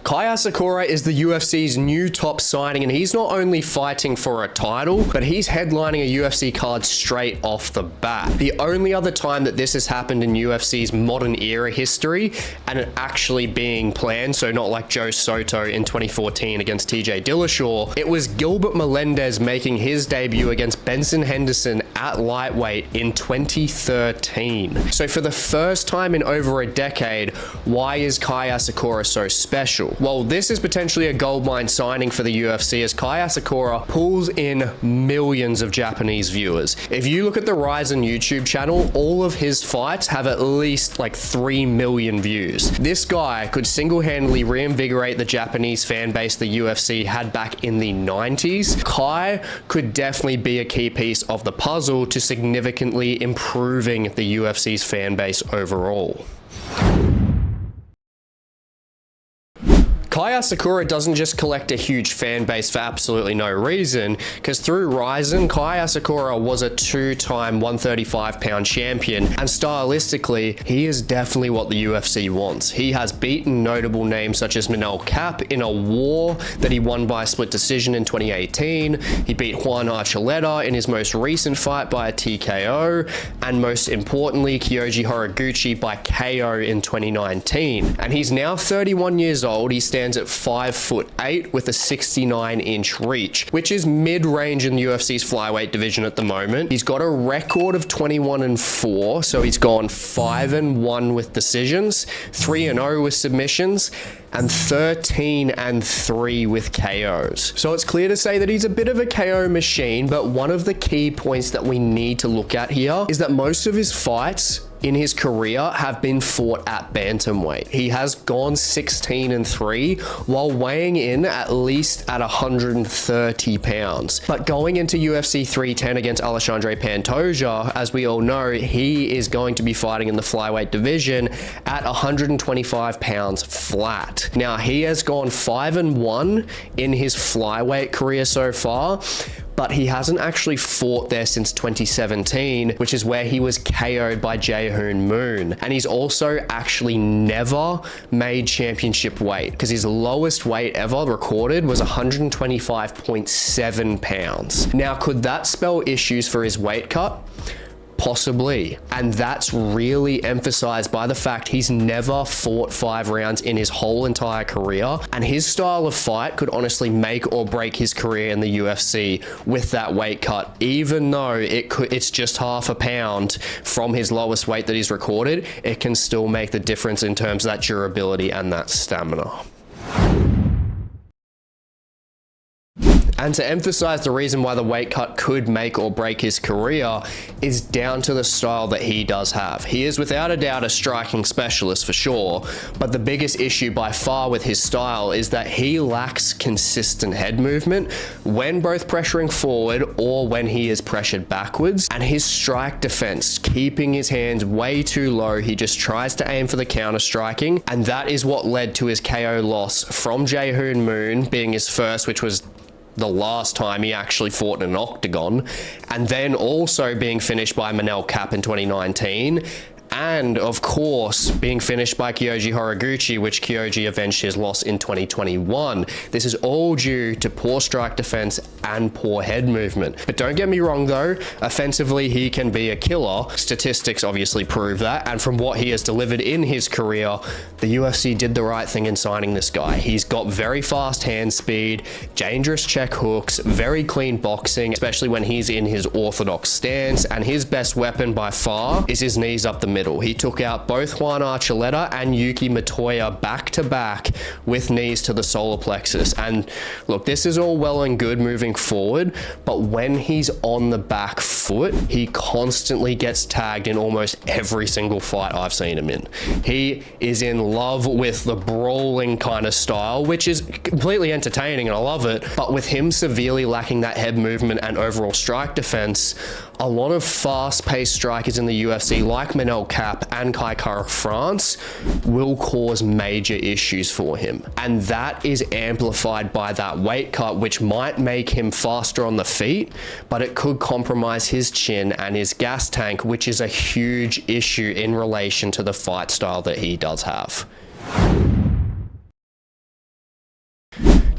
Kai Asakura is the UFC's new top signing, and he's not only fighting for a title, but he's headlining a UFC card straight off the bat. The only other time that this has happened in UFC's modern era history, and it actually being planned, so not like Joe Soto in 2014 against TJ Dillashaw, it was Gilbert Melendez making his debut against Benson Henderson at lightweight in 2013. So for the first time in over a decade, why is Kai Asakura so special? Well, this is potentially a goldmine signing for the UFC, as Kai Asakura pulls in millions of Japanese viewers. If you look at the rizin YouTube channel, all of his fights have at least like 3 million views. This guy could single-handedly reinvigorate the Japanese fan base the UFC had back in the 90s. Kai could definitely be a key piece of the puzzle to significantly improving the UFC's fan base overall. Kai Asakura doesn't just collect a huge fan base for absolutely no reason, because through rizin, Kai Asakura was a 2-time 135-pound champion, and stylistically, he is definitely what the UFC wants. He has beaten notable names such as Manel Kape in a war that he won by a split decision in 2018. He beat Juan Archuleta in his most recent fight by a TKO, and most importantly, Kyoji Horiguchi by KO in 2019. And he's now 31 years old. He stands at 5'8" with a 69-inch reach, which is mid-range in the UFC's flyweight division at the moment. He's got a record of 21-4, so he's gone 5-1 with decisions, 3-0 with submissions, and 13-3 with KOs. So it's clear to say that he's a bit of a KO machine, but one of the key points that we need to look at here is that most of his fights in his career have been fought at bantamweight. He has gone 16-3 while weighing in at least at 130 pounds. But going into UFC 310 against Alexandre Pantoja, as we all know, he is going to be fighting in the flyweight division at 125 pounds flat. Now, he has gone 5-1 in his flyweight career so far, but he hasn't actually fought there since 2017, which is where he was KO'd by Jae-Hoon Moon. And he's also actually never made championship weight, because his lowest weight ever recorded was 125.7 pounds. Now, could that spell issues for his weight cut? Possibly. And that's really emphasized by the fact he's never fought 5 rounds in his whole entire career. And his style of fight could honestly make or break his career in the UFC with that weight cut. Even though it's just half a pound from his lowest weight that he's recorded, it can still make the difference in terms of that durability and that stamina. And to emphasize the reason why the weight cut could make or break his career is down to the style that he does have. He is without a doubt a striking specialist for sure, but the biggest issue by far with his style is that he lacks consistent head movement when both pressuring forward or when he is pressured backwards. And his strike defense, keeping his hands way too low, he just tries to aim for the counter striking, and that is what led to his KO loss from Jae-Hoon Moon being his first, which was the last time he actually fought in an octagon, and then also being finished by Manel Kape in 2019, and of course being finished by Kyoji Horiguchi, which Kyoji avenged his loss in 2021. This is all due to poor strike defense and poor head movement. But don't get me wrong though, offensively he can be a killer. Statistics obviously prove that, and from what he has delivered in his career, the UFC did the right thing in signing this guy. He's got very fast hand speed, dangerous check hooks, very clean boxing, especially when he's in his orthodox stance, and his best weapon by far is his knees up the middle. He took out both Juan Archuleta and Yuki Matoya back to back with knees to the solar plexus. And look, this is all well and good moving forward, but when he's on the back foot, he constantly gets tagged in almost every single fight I've seen him in. He is in love with the brawling kind of style, which is completely entertaining and I love it, but with him severely lacking that head movement and overall strike defense, a lot of fast-paced strikers in the UFC, like Manel Kape and Kai Kara-France, will cause major issues for him. And that is amplified by that weight cut, which might make him faster on the feet, but it could compromise his chin and his gas tank, which is a huge issue in relation to the fight style that he does have.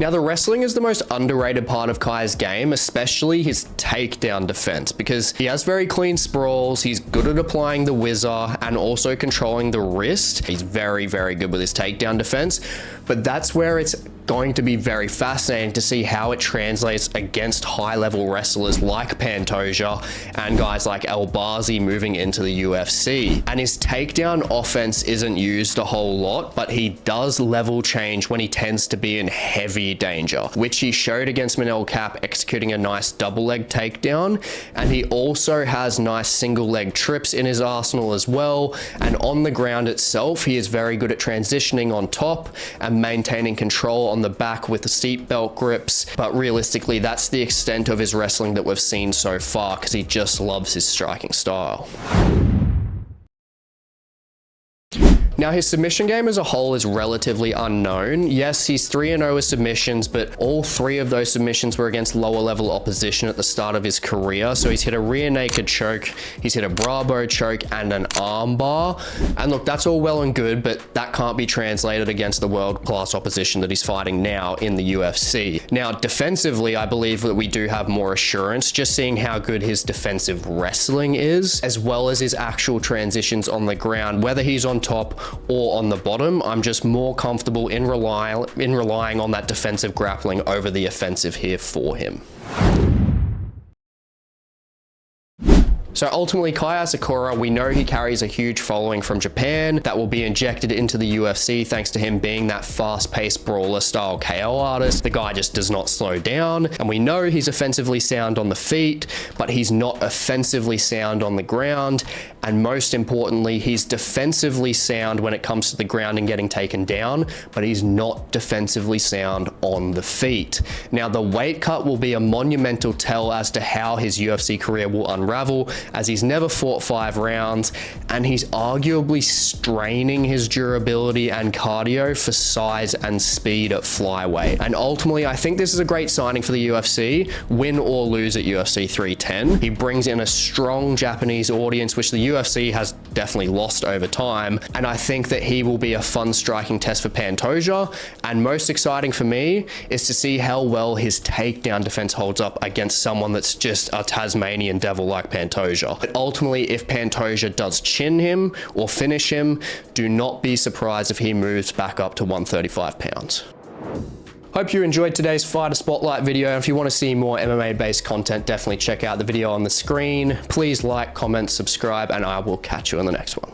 Now, the wrestling is the most underrated part of Kai's game, especially his takedown defense, because he has very clean sprawls, he's good at applying the whizzer and also controlling the wrist. He's very, very good with his takedown defense, but that's where it's going to be very fascinating to see how it translates against high-level wrestlers like Pantoja and guys like El Bazi moving into the UFC. And his takedown offense isn't used a whole lot, but he does level change when he tends to be in heavy danger, which he showed against Manel Cap, executing a nice double leg takedown. And he also has nice single leg trips in his arsenal as well. And on the ground itself, he is very good at transitioning on top and maintaining control on the back with the seatbelt grips. But realistically, that's the extent of his wrestling that we've seen so far, because he just loves his striking style. Now, his submission game as a whole is relatively unknown. Yes, he's 3-0 with submissions, but all 3 of those submissions were against lower level opposition at the start of his career. So he's hit a rear naked choke, he's hit a Bravo choke and an arm bar. And look, that's all well and good, but that can't be translated against the world-class opposition that he's fighting now in the UFC. Now, defensively, I believe that we do have more assurance, just seeing how good his defensive wrestling is, as well as his actual transitions on the ground, whether he's on top or on the bottom. I'm just more comfortable in relying on that defensive grappling over the offensive here for him. So ultimately, Kai Asakura, we know he carries a huge following from Japan that will be injected into the UFC thanks to him being that fast-paced brawler style KO artist. The guy just does not slow down, and we know he's offensively sound on the feet, but he's not offensively sound on the ground. And most importantly, he's defensively sound when it comes to the ground and getting taken down, but he's not defensively sound on the feet. Now, the weight cut will be a monumental tell as to how his UFC career will unravel, as he's never fought 5 rounds, and he's arguably straining his durability and cardio for size and speed at flyweight. And ultimately, I think this is a great signing for the UFC, win or lose at UFC 310. He brings in a strong Japanese audience, which the UFC has definitely lost over time, and I think that he will be a fun striking test for Pantoja. And most exciting for me is to see how well his takedown defense holds up against someone that's just a Tasmanian devil like Pantoja. But ultimately, if Pantoja does chin him or finish him, do not be surprised if he moves back up to 135 pounds. Hope you enjoyed today's Fighter Spotlight video, and if you want to see more MMA based content, definitely check out the video on the screen. Please like, comment, subscribe, and I will catch you in the next one.